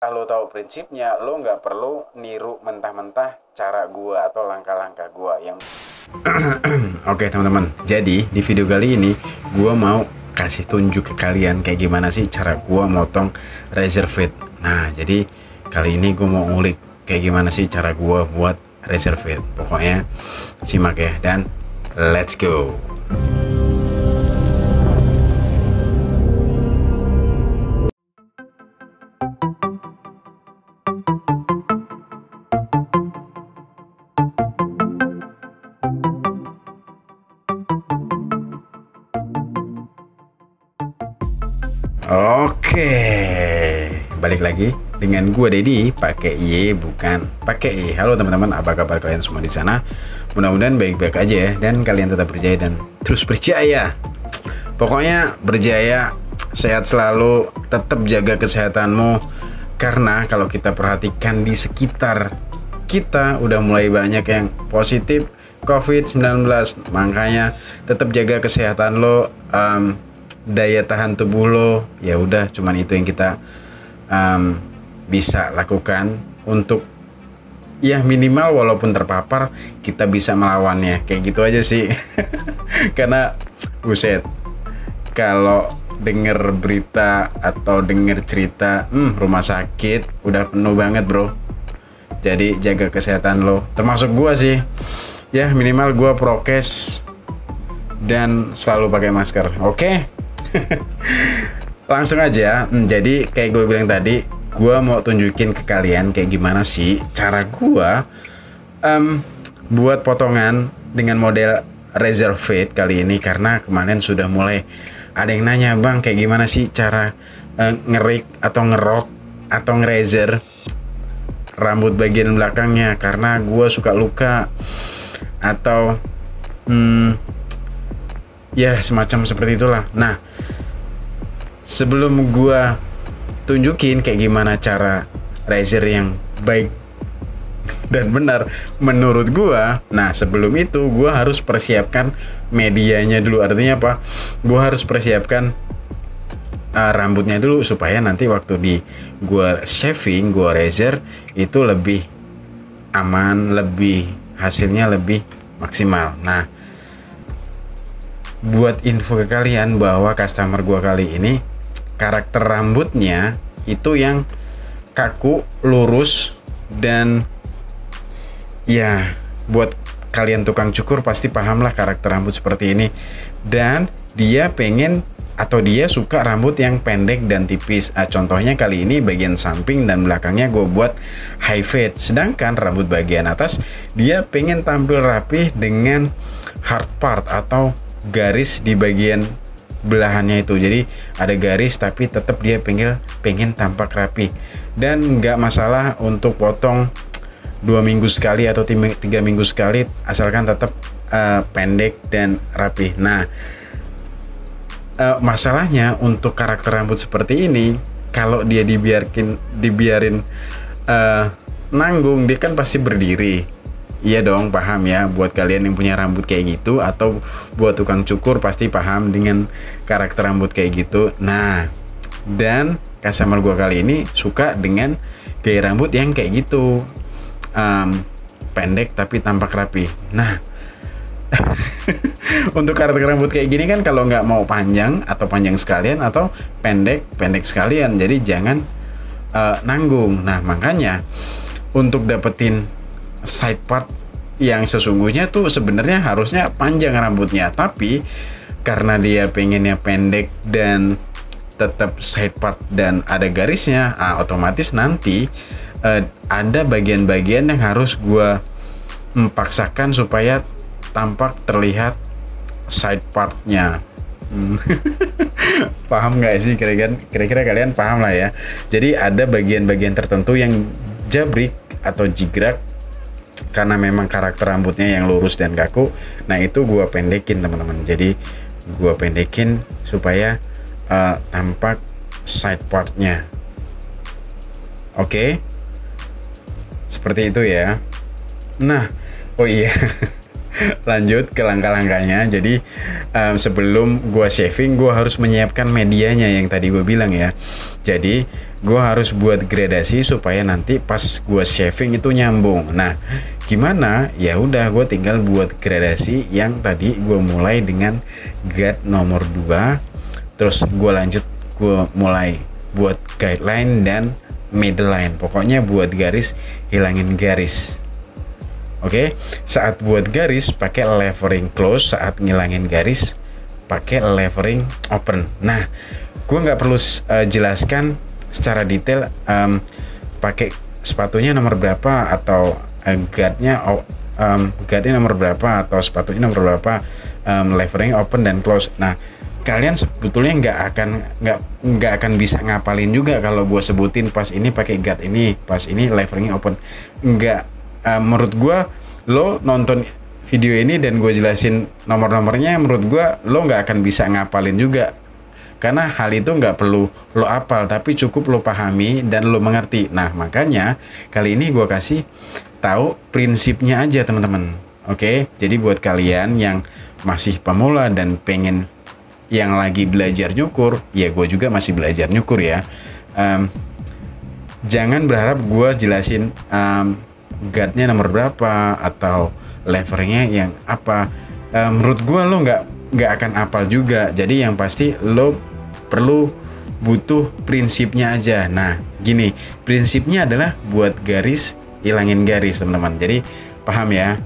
Lo tahu prinsipnya, lo nggak perlu niru mentah-mentah cara gua atau langkah-langkah gua yang Oke teman-teman, jadi di video kali ini gua mau kasih tunjuk ke kalian kayak gimana sih cara gua motong razor fade. Nah, jadi kali ini gua mau ngulik kayak gimana sih cara gua buat razor fade. Pokoknya simak ya, dan let's go. Oke, balik lagi dengan gua Dedi, pakai Y bukan pakai E. Halo teman-teman, apa kabar kalian semua di sana? Mudah-mudahan baik-baik aja ya, dan kalian tetap berjaya dan terus berjaya. Pokoknya berjaya, sehat selalu, tetap jaga kesehatanmu. Karena kalau kita perhatikan di sekitar kita udah mulai banyak yang positif COVID-19, makanya tetap jaga kesehatan lo. Daya tahan tubuh lo, ya udah cuman itu yang kita bisa lakukan untuk ya minimal walaupun terpapar kita bisa melawannya, kayak gitu aja sih. Karena buset, kalau denger berita atau denger cerita rumah sakit udah penuh banget bro. Jadi jaga kesehatan lo, termasuk gua sih ya, minimal gua prokes dan selalu pakai masker. Oke. Langsung aja. Jadi kayak gue bilang tadi, gue mau tunjukin ke kalian kayak gimana sih cara gue buat potongan dengan model razor fade kali ini. Karena kemarin sudah mulai ada yang nanya, bang kayak gimana sih cara ngerik atau ngerok atau ngerazor rambut bagian belakangnya, karena gue suka luka atau ya semacam seperti itulah. Nah, sebelum gua tunjukin kayak gimana cara razor yang baik dan benar menurut gua, nah sebelum itu gua harus persiapkan medianya dulu. Artinya apa? Gua harus persiapkan rambutnya dulu supaya nanti waktu di gua shaving, gua razor itu lebih aman, lebih hasilnya lebih maksimal. Nah, buat info ke kalian bahwa customer gua kali ini karakter rambutnya itu yang kaku, lurus, dan ya buat kalian tukang cukur pasti paham lah karakter rambut seperti ini. Dan dia pengen atau dia suka rambut yang pendek dan tipis. Contohnya kali ini bagian samping dan belakangnya gue buat high fade, sedangkan rambut bagian atas dia pengen tampil rapi dengan hard part atau garis di bagian belahannya itu. Jadi ada garis tapi tetap dia pengen tampak rapi, dan nggak masalah untuk potong 2 minggu sekali atau 3 minggu sekali, asalkan tetap pendek dan rapi. Nah, masalahnya untuk karakter rambut seperti ini, kalau dia dibiarin nanggung, dia kan pasti berdiri. Iya dong, paham ya, buat kalian yang punya rambut kayak gitu atau buat tukang cukur pasti paham dengan karakter rambut kayak gitu. Nah, dan customer gua kali ini suka dengan gaya rambut yang kayak gitu, pendek tapi tampak rapi. Nah, untuk karakter rambut kayak gini kan kalau nggak mau panjang atau panjang sekalian atau pendek sekalian, jadi jangan nanggung. Nah, makanya untuk dapetin side part yang sesungguhnya tuh sebenarnya harusnya panjang rambutnya, tapi karena dia pengennya pendek dan tetap side part dan ada garisnya, otomatis nanti ada bagian-bagian yang harus gua paksakan supaya tampak terlihat side partnya. Paham nggak sih? Kira-kira kalian paham lah ya. Jadi ada bagian-bagian tertentu yang jabrik atau jigrak karena memang karakter rambutnya yang lurus dan kaku. Nah, itu gua pendekin teman-teman. Jadi gua pendekin supaya tampak side partnya. Oke, seperti itu ya. Nah, oh iya. Lanjut ke langkah-langkahnya. Jadi sebelum gua shaving, gua harus menyiapkan medianya yang tadi gua bilang ya. Jadi gue harus buat gradasi supaya nanti pas gue shaving itu nyambung. Nah, gimana? Ya udah, gue tinggal buat gradasi yang tadi gue mulai dengan guard nomor 2, terus gue lanjut, gue mulai buat guideline dan middle line. Pokoknya buat garis, hilangin garis. Oke, saat buat garis pakai levering close, saat ngilangin garis pakai levering open. Nah, gue nggak perlu jelaskan secara detail pakai sepatunya nomor berapa atau guardnya nomor berapa atau sepatunya nomor berapa, levering open dan close. Nah, kalian sebetulnya nggak akan bisa ngapalin juga kalau gue sebutin pas ini pakai guard ini, pas ini levering open. Menurut gue, lo nonton video ini dan gue jelasin nomor-nomornya, menurut gue lo nggak akan bisa ngapalin juga, karena hal itu nggak perlu lo apal, tapi cukup lo pahami dan lo mengerti. Nah, makanya kali ini gue kasih tahu prinsipnya aja teman-teman. Oke, jadi buat kalian yang masih pemula dan pengen yang lagi belajar nyukur, ya gue juga masih belajar nyukur ya, jangan berharap gue jelasin guardnya nomor berapa atau leveringnya yang apa. Menurut gue lo nggak akan apal juga. Jadi yang pasti lo perlu butuh prinsipnya aja. Nah, gini, prinsipnya adalah buat garis, hilangin garis teman-teman. Jadi paham ya.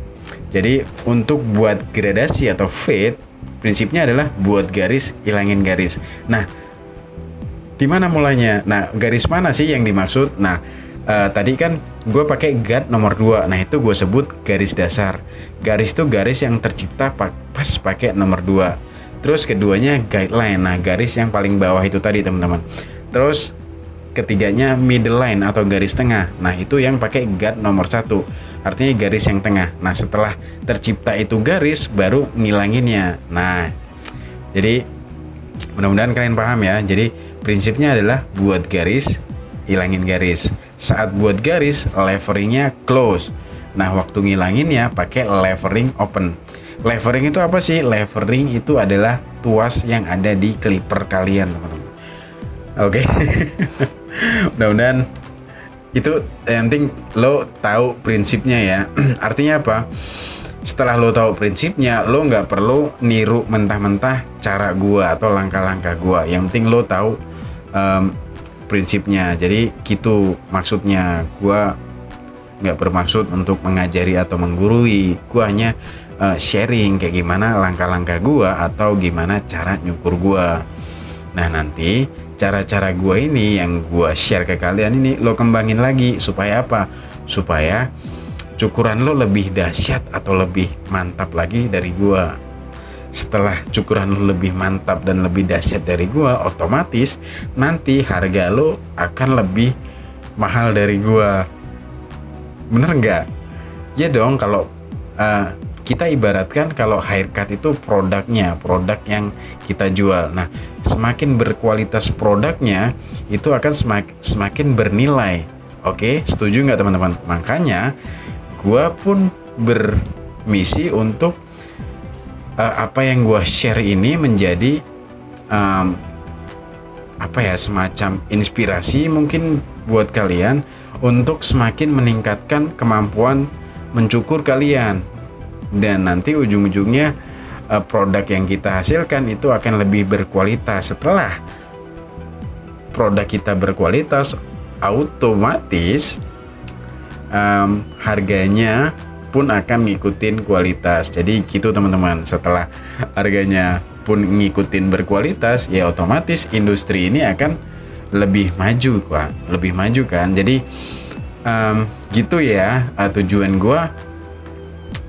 Jadi untuk buat gradasi atau fade, prinsipnya adalah buat garis, hilangin garis. Nah, di mana mulainya? Nah, garis mana sih yang dimaksud? Nah, tadi kan gue pakai guard nomor 2. Nah, itu gue sebut garis dasar. Garis itu garis yang tercipta pas pakai nomor 2. Terus keduanya guideline. Nah, garis yang paling bawah itu tadi teman-teman. Terus ketiganya middle line atau garis tengah. Nah, itu yang pakai guard nomor 1. Artinya garis yang tengah. Nah, setelah tercipta itu garis, baru ngilanginnya. Nah, jadi mudah-mudahan kalian paham ya. Jadi prinsipnya adalah buat garis, hilangin garis. Saat buat garis, leveringnya close. Nah, waktu ngilanginnya pakai levering open. Levering itu apa sih? Levering itu adalah tuas yang ada di clipper kalian, teman-teman. Oke. Mudah-mudahan itu yang penting lo tahu prinsipnya ya. Artinya apa? Setelah lo tahu prinsipnya, lo nggak perlu niru mentah-mentah cara gua atau langkah-langkah gua. Yang penting lo tahu prinsipnya. Jadi gitu maksudnya. Gua nggak bermaksud untuk mengajari atau menggurui. Gua hanya sharing kayak gimana langkah-langkah gua atau gimana cara nyukur gua. Nah, nanti cara-cara gua ini yang gua share ke kalian ini lo kembangin lagi supaya apa? Supaya cukuran lo lebih dahsyat atau lebih mantap lagi dari gua. Setelah cukuran lo lebih mantap dan lebih dahsyat dari gua, otomatis nanti harga lo akan lebih mahal dari gua. Bener nggak? Ya dong, kalau kita ibaratkan kalau haircut itu produknya, produk yang kita jual. Nah, semakin berkualitas produknya, itu akan semakin bernilai. Oke, setuju nggak teman-teman? Makanya gua pun bermisi untuk apa yang gua share ini menjadi semacam inspirasi mungkin buat kalian untuk semakin meningkatkan kemampuan mencukur kalian, dan nanti ujung-ujungnya produk yang kita hasilkan itu akan lebih berkualitas. Setelah produk kita berkualitas, otomatis harganya pun akan ngikutin kualitas. Jadi gitu teman-teman. Setelah harganya pun ngikutin berkualitas, ya otomatis industri ini akan lebih maju kan. Jadi gitu ya, tujuan gua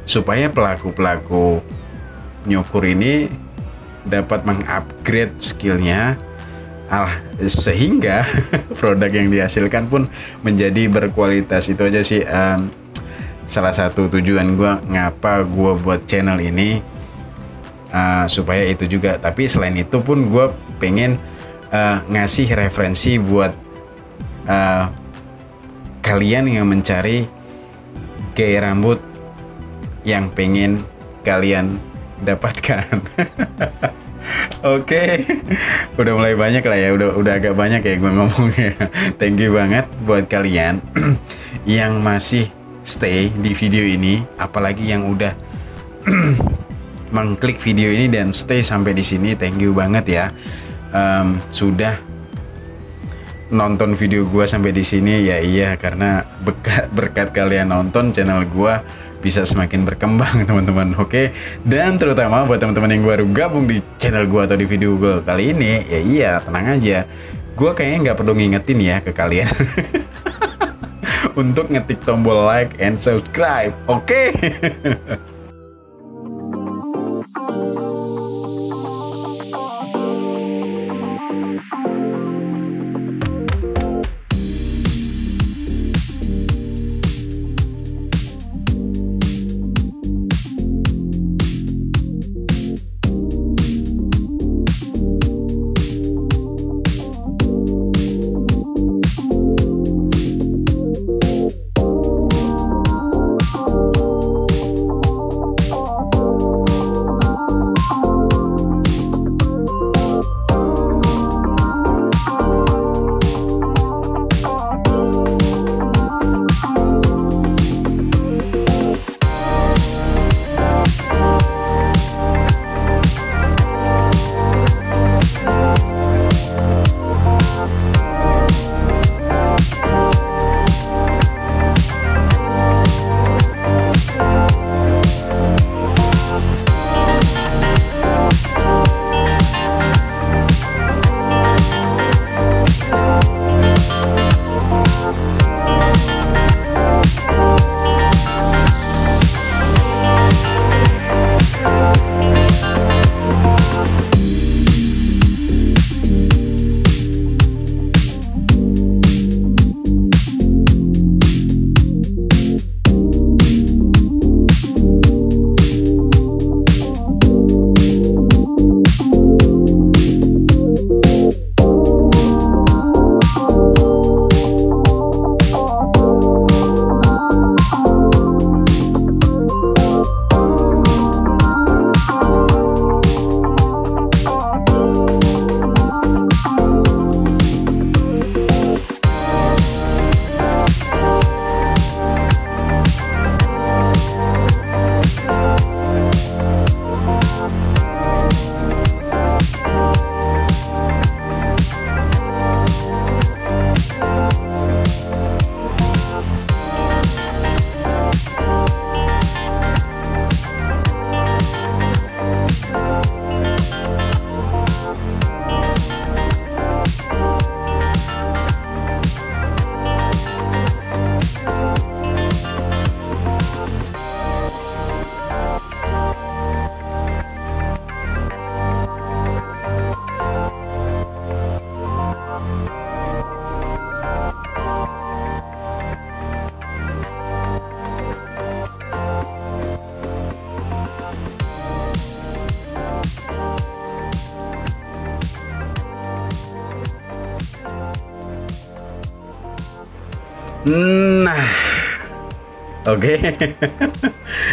supaya pelaku-pelaku nyukur ini dapat mengupgrade skillnya, sehingga produk yang dihasilkan pun menjadi berkualitas. Itu aja sih salah satu tujuan gue ngapa gue buat channel ini, supaya itu juga. Tapi selain itu pun gue pengen ngasih referensi buat kalian yang mencari gaya rambut yang pengen kalian dapatkan. Oke, udah mulai banyak lah ya, udah agak banyak ya gue ngomongnya. Thank you banget buat kalian yang masih stay di video ini, apalagi yang udah mengklik video ini dan stay sampai di sini. Thank you banget ya, sudah nonton video gue sampai di sini. Ya iya, karena berkat kalian nonton, channel gue bisa semakin berkembang teman-teman. Oke, dan terutama buat teman-teman yang baru gabung di channel gue atau di video gue kali ini, ya iya, tenang aja, gue kayaknya nggak perlu ngingetin ya ke kalian untuk ngetik tombol like and subscribe. Oke. Nah, oke.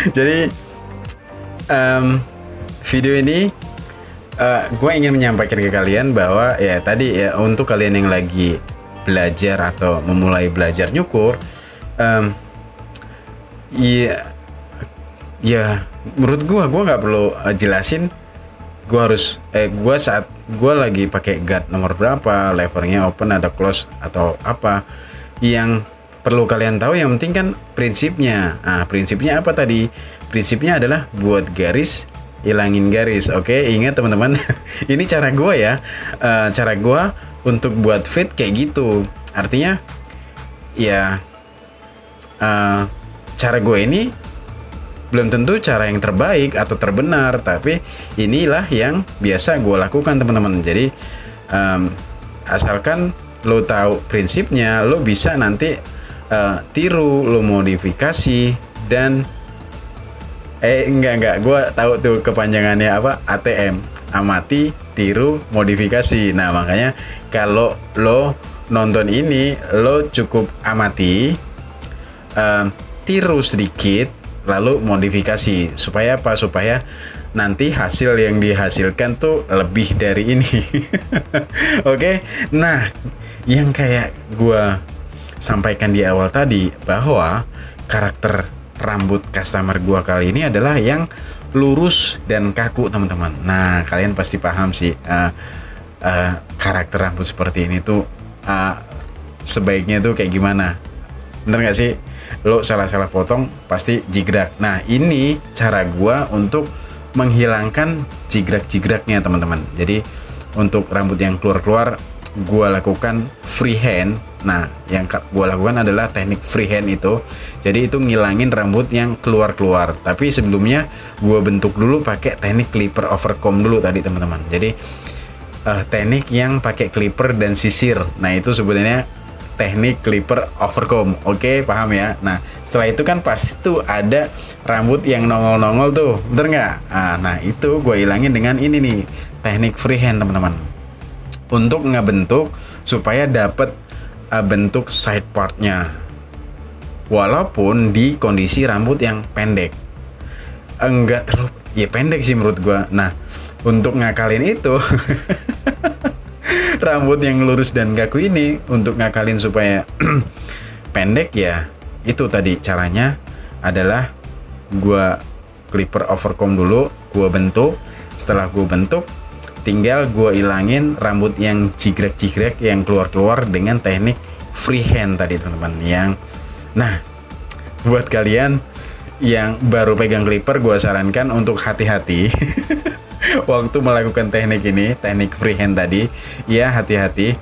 Jadi video ini gue ingin menyampaikan ke kalian bahwa ya tadi ya, untuk kalian yang lagi belajar atau memulai belajar nyukur, ya menurut gue nggak perlu jelasin. Gue saat gue lagi pakai guard nomor berapa, levernya open ada close atau apa, yang perlu kalian tahu yang penting kan prinsipnya. Nah, prinsipnya apa tadi? Prinsipnya adalah buat garis, hilangin garis. Oke, ingat teman-teman. Ini cara gue ya, cara gue untuk buat fit kayak gitu. Artinya ya cara gue ini belum tentu cara yang terbaik atau terbenar, tapi inilah yang biasa gue lakukan teman-teman. Jadi asalkan lo tahu prinsipnya, lo bisa nanti tiru, lo modifikasi dan enggak, gue tahu tuh kepanjangannya apa, ATM, amati, tiru, modifikasi. Nah makanya kalau lo nonton ini, lo cukup amati, tiru sedikit, lalu modifikasi supaya apa? Supaya nanti hasil yang dihasilkan tuh lebih dari ini. Oke. Nah, yang kayak gua sampaikan di awal tadi bahwa karakter rambut customer gua kali ini adalah yang lurus dan kaku, teman-teman. Nah, kalian pasti paham sih karakter rambut seperti ini tuh sebaiknya tuh kayak gimana. Bener gak sih? Lo salah-salah potong pasti jigrak. Nah, ini cara gua untuk menghilangkan jigrak-jigraknya, teman-teman. Jadi untuk rambut yang keluar-keluar gua lakukan freehand. Nah, yang gua lakukan adalah teknik freehand itu. Jadi itu ngilangin rambut yang keluar-keluar. Tapi sebelumnya gua bentuk dulu pakai teknik clipper overcomb dulu tadi, teman-teman. Jadi teknik yang pakai clipper dan sisir. Nah, itu sebenarnya teknik clipper overcomb. Oke, paham ya? Nah, setelah itu kan pasti tuh ada rambut yang nongol-nongol tuh, bener nggak? Nah, itu gue ilangin dengan ini nih, teknik freehand, teman-teman. Untuk ngebentuk supaya dapat bentuk side partnya, walaupun di kondisi rambut yang pendek. Enggak terlalu, ya pendek sih menurut gue. Nah, untuk ngakalin itu rambut yang lurus dan kaku ini, untuk ngakalin supaya pendek ya, itu tadi caranya adalah gua clipper overcomb dulu, gua bentuk. Setelah gua bentuk, tinggal gua ilangin rambut yang jigrek-jigrek yang keluar-keluar dengan teknik freehand tadi, teman-teman. Nah, buat kalian yang baru pegang clipper, gua sarankan untuk hati-hati waktu melakukan teknik ini, teknik freehand tadi, ya hati-hati.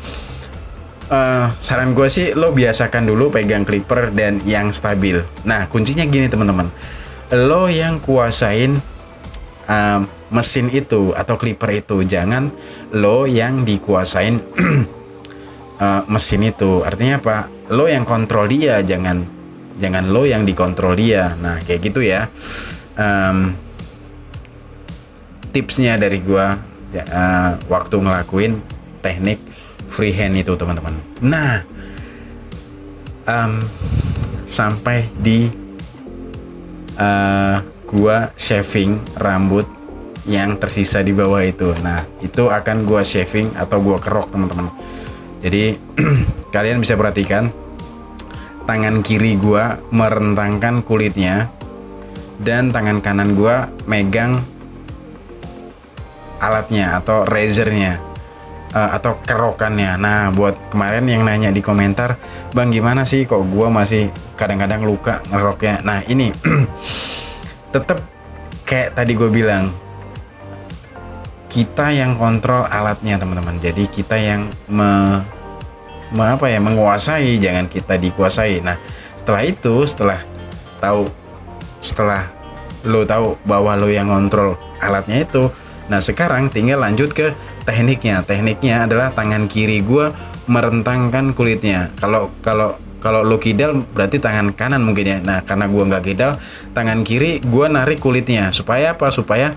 Saran gue sih lo biasakan dulu pegang clipper dan yang stabil. Nah, kuncinya gini, teman-teman, lo yang kuasain mesin itu atau clipper itu, jangan lo yang dikuasain mesin itu. Artinya apa? Lo yang kontrol dia, jangan lo yang dikontrol dia. Nah, kayak gitu ya. Tipsnya dari gua waktu ngelakuin teknik freehand itu, teman-teman. Nah, sampai di gua shaving rambut yang tersisa di bawah itu. Nah, itu akan gua shaving atau gua kerok, teman-teman. Jadi kalian bisa perhatikan tangan kiri gua merentangkan kulitnya dan tangan kanan gua megang alatnya atau razornya atau kerokannya. Nah, buat kemarin yang nanya di komentar, bang gimana sih kok gua masih kadang-kadang luka ngeroknya. Nah, ini tetap kayak tadi gue bilang, kita yang kontrol alatnya, teman-teman. Jadi kita yang menguasai, jangan kita dikuasai. Nah, setelah lo tahu bahwa lo yang kontrol alatnya itu, nah sekarang tinggal lanjut ke tekniknya. Tekniknya adalah tangan kiri gua merentangkan kulitnya. Kalau lo kidal berarti tangan kanan mungkin ya. Nah, karena gua nggak kidal, tangan kiri gua narik kulitnya. Supaya apa? Supaya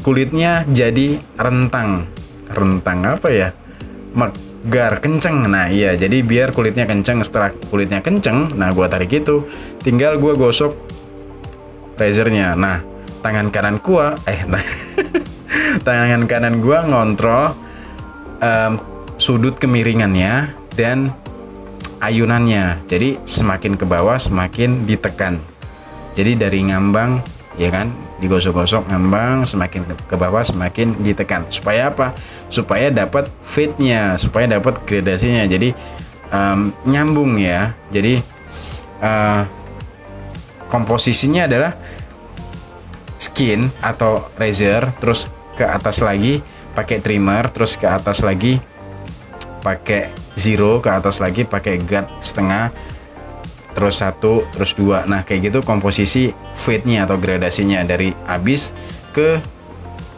kulitnya jadi rentang apa ya? Megar, kenceng. Nah iya, jadi biar kulitnya kenceng. Setelah kulitnya kenceng, nah gua tarik itu, tinggal gua gosok razornya. Nah, tangan kanan gua tangan kanan gua ngontrol sudut kemiringannya dan ayunannya. Jadi semakin ke bawah semakin ditekan. Jadi dari ngambang, ya kan, digosok-gosok ngambang, semakin ke bawah semakin ditekan. Supaya apa? Supaya dapat fitnya, supaya dapat gradasinya. Jadi nyambung ya. Jadi komposisinya adalah skin atau razor, terus ke atas lagi pakai trimmer, terus ke atas lagi pakai zero, ke atas lagi pakai guard setengah, terus 1, terus 2. Nah, kayak gitu komposisi fade-nya atau gradasinya, dari habis ke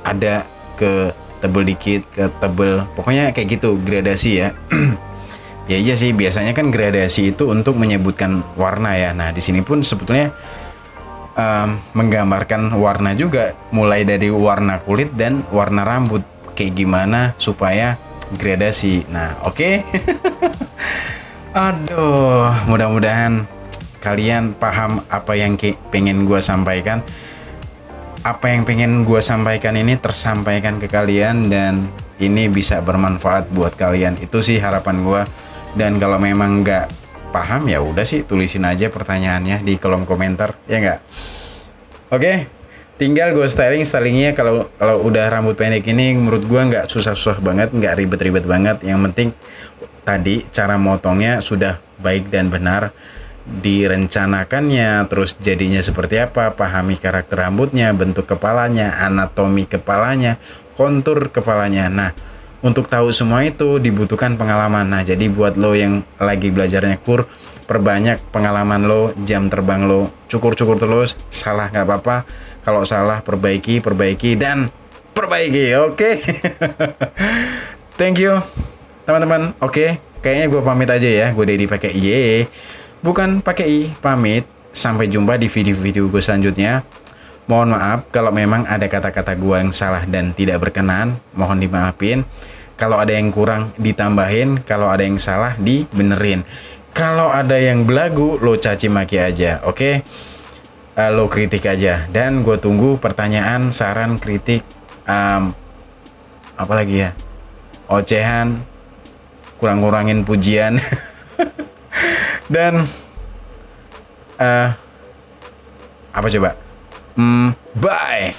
ada ke tebel dikit, ke tebel, pokoknya kayak gitu gradasi ya. Ya iya sih, biasanya kan gradasi itu untuk menyebutkan warna ya. Nah, di sini pun sebetulnya menggambarkan warna juga, mulai dari warna kulit dan warna rambut, kayak gimana supaya gradasi. Nah, oke. Aduh, mudah-mudahan kalian paham apa yang pengen gue sampaikan. Apa yang pengen gue sampaikan ini tersampaikan ke kalian dan ini bisa bermanfaat buat kalian. Itu sih harapan gue. Dan kalau memang nggak paham ya udah sih tulisin aja pertanyaannya di kolom komentar, ya nggak? Oke, tinggal gue stylingnya. Kalau udah rambut pendek ini menurut gue nggak susah-susah banget, nggak ribet-ribet banget. Yang penting tadi cara motongnya sudah baik dan benar, direncanakannya, terus jadinya seperti apa, pahami karakter rambutnya, bentuk kepalanya, anatomi kepalanya, kontur kepalanya. Nah, untuk tahu semua itu dibutuhkan pengalaman. Nah, jadi buat lo yang lagi belajar nyekur, perbanyak pengalaman lo, jam terbang lo, cukur-cukur terus. Salah nggak apa-apa, kalau salah perbaiki dan perbaiki. Oke. Thank you teman-teman. Oke, kayaknya gue pamit aja ya. Gue Dedi pakai Y, bukan pakai I. Pamit. Sampai jumpa di video-video gue selanjutnya. Mohon maaf kalau memang ada kata-kata gue yang salah dan tidak berkenan. Mohon dimaafin. Kalau ada yang kurang ditambahin, kalau ada yang salah dibenerin. Kalau ada yang belagu, lo caci maki aja, oke? Lo kritik aja. Dan gue tunggu pertanyaan, saran, kritik, apa lagi ya? Ocehan, kurang-kurangin pujian. Dan apa coba? Bye.